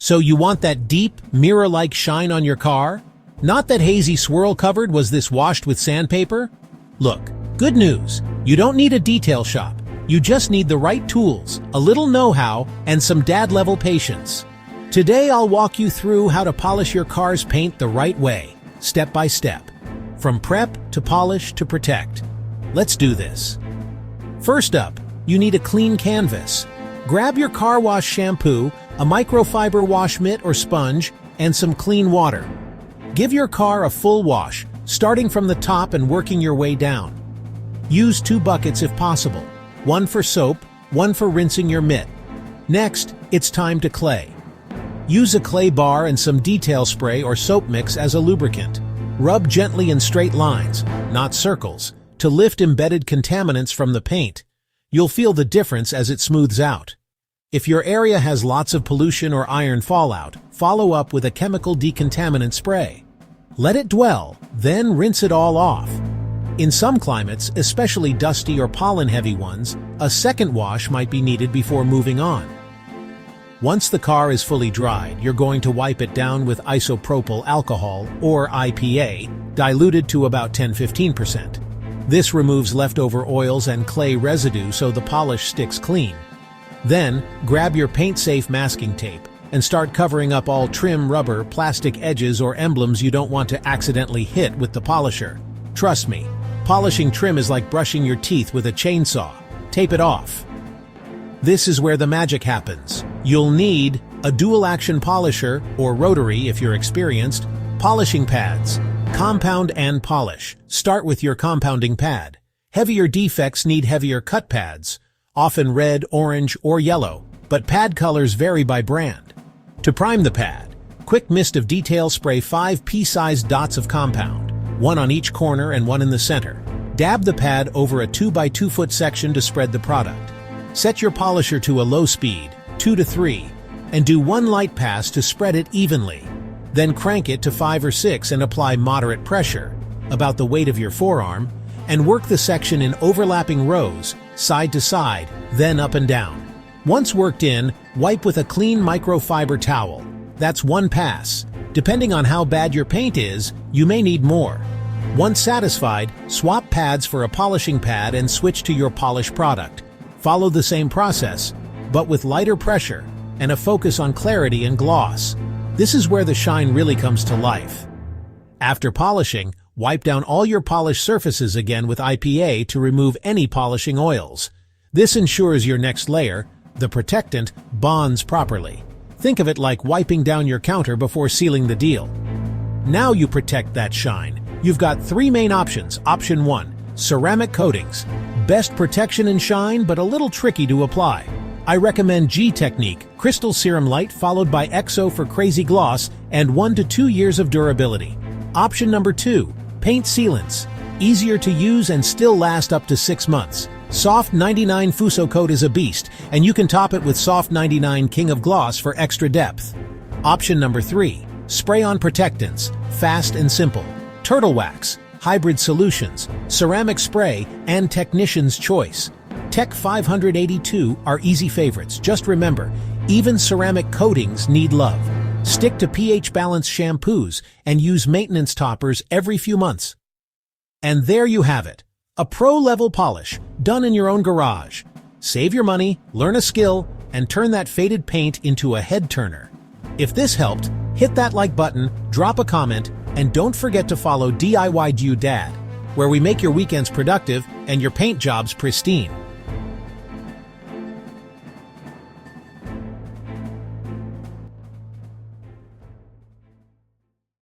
So you want that deep, mirror-like shine on your car? Not that hazy swirl-covered was this washed with sandpaper? Look, good news. You don't need a detail shop. You just need the right tools, a little know-how, and some dad-level patience. Today I'll walk you through how to polish your car's paint the right way, step by step. From prep to polish to protect. Let's do this. First up, you need a clean canvas. Grab your car wash shampoo, a microfiber wash mitt or sponge, and some clean water. Give your car a full wash, starting from the top and working your way down. Use 2 buckets if possible, one for soap, one for rinsing your mitt. Next, it's time to clay. Use a clay bar and some detail spray or soap mix as a lubricant. Rub gently in straight lines, not circles, to lift embedded contaminants from the paint. You'll feel the difference as it smooths out. If your area has lots of pollution or iron fallout, follow up with a chemical decontaminant spray. Let it dwell, then rinse it all off. In some climates, especially dusty or pollen-heavy ones, a second wash might be needed before moving on. Once the car is fully dried, you're going to wipe it down with isopropyl alcohol, or IPA, diluted to about 10–15%. This removes leftover oils and clay residue so the polish sticks clean. Then, grab your paint-safe masking tape and start covering up all trim, rubber, plastic edges or emblems you don't want to accidentally hit with the polisher. Trust me, polishing trim is like brushing your teeth with a chainsaw. Tape it off. This is where the magic happens. You'll need a dual-action polisher, or rotary if you're experienced, polishing pads, compound and polish. Start with your compounding pad. Heavier defects need heavier cut pads, often red, orange, or yellow, but pad colors vary by brand. To prime the pad, quick mist of detail spray 5 pea-sized dots of compound, one on each corner and one in the center. Dab the pad over a 2x2 foot section to spread the product. Set your polisher to a low speed, 2 to 3, and do 1 light pass to spread it evenly. Then crank it to 5 or 6 and apply moderate pressure, about the weight of your forearm, and work the section in overlapping rows, side to side, then up and down. Once worked in, wipe with a clean microfiber towel. That's 1 pass. Depending on how bad your paint is, you may need more. Once satisfied, swap pads for a polishing pad and switch to your polished product. Follow the same process, but with lighter pressure and a focus on clarity and gloss. This is where the shine really comes to life. After polishing, wipe down all your polished surfaces again with IPA to remove any polishing oils. This ensures your next layer, the protectant, bonds properly. Think of it like wiping down your counter before sealing the deal. Now you protect that shine. You've got 3 main options. Option 1, ceramic coatings. Best protection and shine, but a little tricky to apply. I recommend G-Technique, Crystal Serum Light followed by EXO for crazy gloss and 1 to 2 years of durability. Option number 2, paint sealants. Easier to use and still last up to 6 months. Soft 99 Fuso Coat is a beast, and you can top it with Soft 99 King of Gloss for extra depth. Option number 3, spray-on protectants, fast and simple. Turtle Wax, hybrid solutions, ceramic spray, and technician's choice. Tech 582 are easy favorites. Just remember, even ceramic coatings need love. Stick to pH-balanced shampoos and use maintenance toppers every few months. And there you have it. A pro-level polish, done in your own garage. Save your money, learn a skill, and turn that faded paint into a head-turner. If this helped, hit that like button, drop a comment, and don't forget to follow DIY Dad, where we make your weekends productive and your paint jobs pristine.